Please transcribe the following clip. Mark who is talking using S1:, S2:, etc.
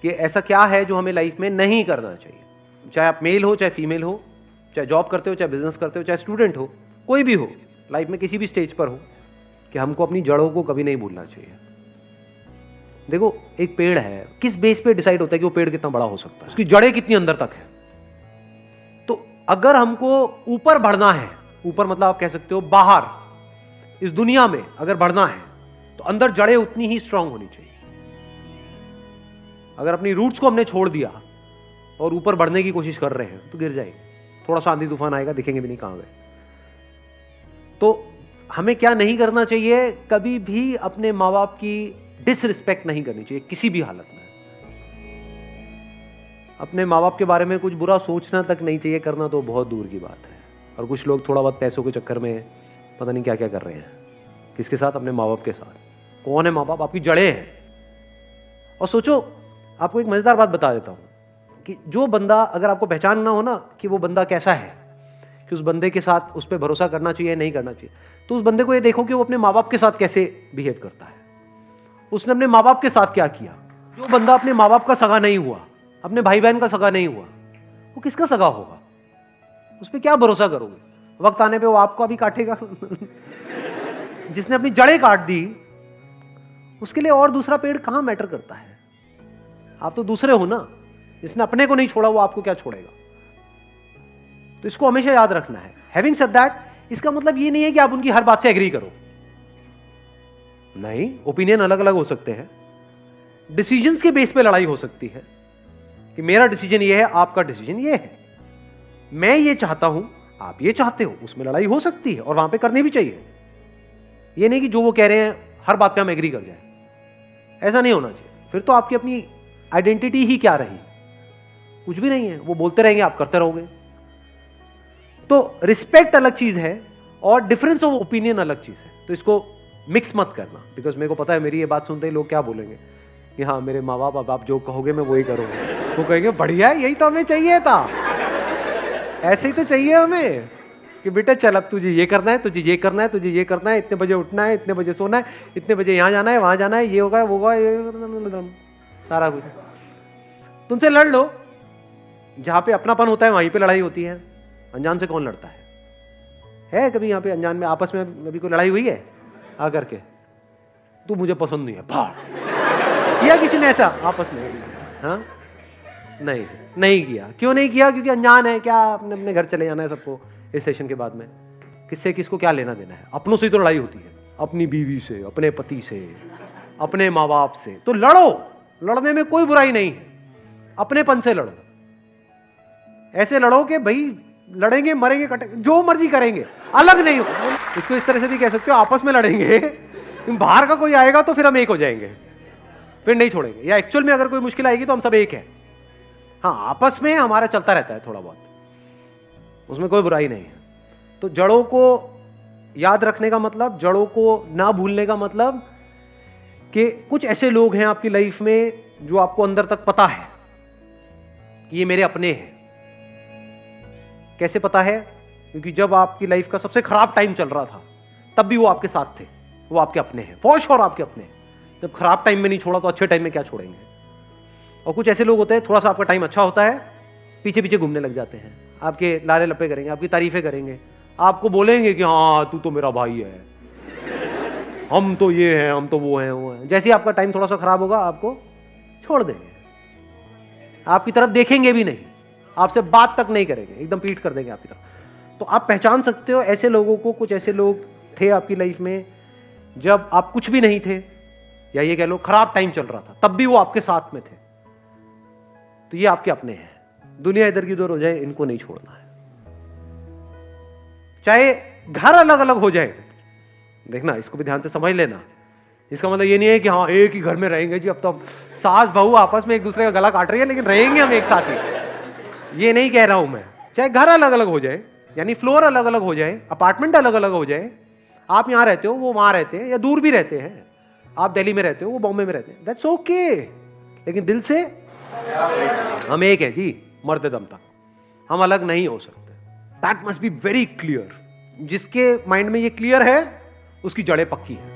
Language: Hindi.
S1: कि ऐसा क्या है जो हमें लाइफ में नहीं करना चाहिए। चाहे आप मेल हो, चाहे फीमेल हो, चाहे जॉब करते हो, चाहे बिजनेस करते हो, चाहे स्टूडेंट हो, कोई भी हो, लाइफ में किसी भी स्टेज पर हो, कि हमको अपनी जड़ों को कभी नहीं भूलना चाहिए। देखो, एक पेड़ है, किस बेस पे डिसाइड होता है कि वो पेड़ कितना बड़ा हो सकता है, उसकी जड़ें कितनी अंदर तक है। तो अगर हमको ऊपर बढ़ना है, ऊपर मतलब आप कह सकते हो बाहर इस दुनिया में अगर बढ़ना है, तो अंदर जड़ें उतनी ही स्ट्रांग होनी चाहिए। अगर अपनी रूट्स को हमने छोड़ दिया और ऊपर बढ़ने की कोशिश कर रहे हैं तो गिर जाएंगे, थोड़ा सा आंधी तूफान आएगा, दिखेंगे भी नहीं कहां गए। तो हमें क्या नहीं करना चाहिए, कभी भी अपने माँ बाप की डिसरिस्पेक्ट नहीं करनी चाहिए किसी भी हालत में। अपने माँ बाप के बारे में कुछ बुरा सोचना तक नहीं चाहिए, करना तो बहुत दूर की बात है। और कुछ लोग थोड़ा बहुत पैसों के चक्कर में पता नहीं क्या क्या कर रहे हैं। किसके साथ? अपने माँ बाप के साथ। कौन है माँ बाप? आपकी जड़ें हैं। और सोचो, आपको एक मजेदार बात बता देता हूं कि जो बंदा, अगर आपको पहचानना हो ना कि वो बंदा कैसा है, कि उस बंदे के साथ उस पर भरोसा करना चाहिए नहीं करना चाहिए, तो उस बंदे को ये देखो कि वो अपने माँ बाप के साथ कैसे बिहेव करता है, उसने अपने माँ बाप के साथ क्या किया। जो बंदा अपने माँ बाप का सगा नहीं हुआ, अपने भाई बहन का सगा नहीं हुआ, वो किसका सगा होगा? उस पर क्या भरोसा करोगे? वक्त आने पे वो आपको भी काटेगा। जिसने अपनी जड़ें काट दी, उसके लिए और दूसरा पेड़ कहां मैटर करता है? आप तो दूसरे हो ना। जिसने अपने को नहीं छोड़ा वो आपको क्या छोड़ेगा? तो इसको हमेशा याद रखना है। हैविंग सेड दैट, इसका मतलब ये नहीं है कि आप उनकी हर बात से एग्री करो। नहीं, ओपिनियन अलग अलग हो सकते हैं। डिसीजंस के बेस पे लड़ाई हो सकती है कि मेरा डिसीजन ये है, आपका डिसीजन ये है, मैं ये चाहता हूं, आप ये चाहते हो, उसमें लड़ाई हो सकती है और वहां पे करनी भी चाहिए। ये नहीं कि जो वो कह रहे हैं हर बात पे हम एग्री कर जाए, ऐसा नहीं होना चाहिए। फिर तो आपकी अपनी आइडेंटिटी ही क्या रही? कुछ भी नहीं है। वो बोलते रहेंगे, आप करते रहोगे। तो रिस्पेक्ट अलग चीज है और डिफरेंस ऑफ ओपिनियन अलग चीज है। तो इसको मिक्स मत करना, बिकॉज मेरे को पता है मेरी ये बात सुनते ही लोग क्या बोलेंगे कि हाँ, मेरे माँ बाप, अब आप जो कहोगे मैं वही करूंगा। वो कहेंगे बढ़िया है, यही तो हमें चाहिए था, ऐसे ही तो चाहिए हमें कि बेटा चल अब तुझे ये करना है, तुझे ये करना है, तुझे ये करना है, इतने बजे उठना है, इतने बजे सोना है, इतने बजे यहाँ जाना है, वहां जाना है, ये होगा वो होगा, ये सारा कुछ। तुमसे लड़ लो, जहां पे अपनापन होता है वहीं पे लड़ाई होती है। अनजान से कौन लड़ता है कभी यहाँ पे अनजान में आपस में अभी कोई लड़ाई हुई है आकर के? तू मुझे पसंद नहीं है, भाड़ किया किसी ने ऐसा आपस में? हाँ, नहीं किया। क्यों नहीं किया? क्योंकि अनजान है। क्या अपने घर चले जाना है सबको इस सेशन के बाद में? किससे किसको क्या लेना देना है? अपनों से ही तो लड़ाई होती है, अपनी बीवी से, अपने पति से, अपने माँ बाप से। तो लड़ो, लड़ने में कोई बुराई नहीं है। अपनेपन से लड़ो, ऐसे लड़ो कि भाई लड़ेंगे, मरेंगे, कटेंगे, जो मर्जी करेंगे, अलग नहीं हो। इसको इस तरह से भी कह सकते हो, आपस में लड़ेंगे, बाहर का कोई आएगा तो फिर हम एक हो जाएंगे, फिर नहीं छोड़ेंगे। या एक्चुअल में अगर कोई मुश्किल आएगी तो हम सब एक है। हाँ, आपस में हमारा चलता रहता है थोड़ा बहुत, उसमें कोई बुराई नहीं है। तो जड़ों को याद रखने का मतलब, जड़ों को ना भूलने का मतलब कि कुछ ऐसे लोग हैं आपकी लाइफ में जो आपको अंदर तक पता है कि ये मेरे अपने हैं। कैसे पता है? क्योंकि जब आपकी लाइफ का सबसे खराब टाइम चल रहा था तब भी वो आपके साथ थे, वो आपके अपने हैं, फॉर श्योर आपके अपने हैं। जब खराब टाइम में नहीं छोड़ा तो अच्छे टाइम में क्या छोड़ेंगे? और कुछ ऐसे लोग होते हैं, थोड़ा सा आपका टाइम अच्छा होता है, पीछे पीछे घूमने लग जाते हैं, आपके लारे लपे करेंगे, आपकी तारीफें करेंगे, आपको बोलेंगे कि हाँ तू तो मेरा भाई है, हम तो ये हैं, हम तो वो हैं। जैसे ही आपका टाइम थोड़ा सा खराब होगा आपको छोड़ देंगे, आपकी तरफ देखेंगे भी नहीं, आपसे बात तक नहीं करेंगे, एकदम पीठ कर देंगे आपकी तरफ। तो आप पहचान सकते हो ऐसे लोगों को। कुछ ऐसे लोग थे आपकी लाइफ में जब आप कुछ भी नहीं थे, या ये कह लो खराब टाइम चल रहा था, तब भी वो आपके साथ में थे। तो ये आपके अपने हैं। दुनिया इधर की उधर हो जाए, इनको नहीं छोड़ना है। चाहे घर अलग अलग हो जाए, देखना, इसको भी ध्यान से समझ लेना। इसका मतलब ये नहीं है कि हाँ एक ही घर में रहेंगे जी, अब तो सास बहू आपस में एक दूसरे का गला काट रही है लेकिन रहेंगे हम एक साथ ही, ये नहीं कह रहा हूं मैं। चाहे घर अलग अलग हो जाए, यानी फ्लोर अलग अलग हो जाए, अपार्टमेंट अलग अलग हो जाए, आप यहां रहते हो, वो वहां रहते हैं, या दूर भी रहते हैं, आप दिल्ली में रहते हो, वो बॉम्बे में रहते हैं, दैट्स ओके। लेकिन दिल से हम एक हैं जी, मरते दम तक हम अलग नहीं हो सकते। That must be very clear. जिसके माइंड में ये क्लियर है उसकी जड़ें पक्की है।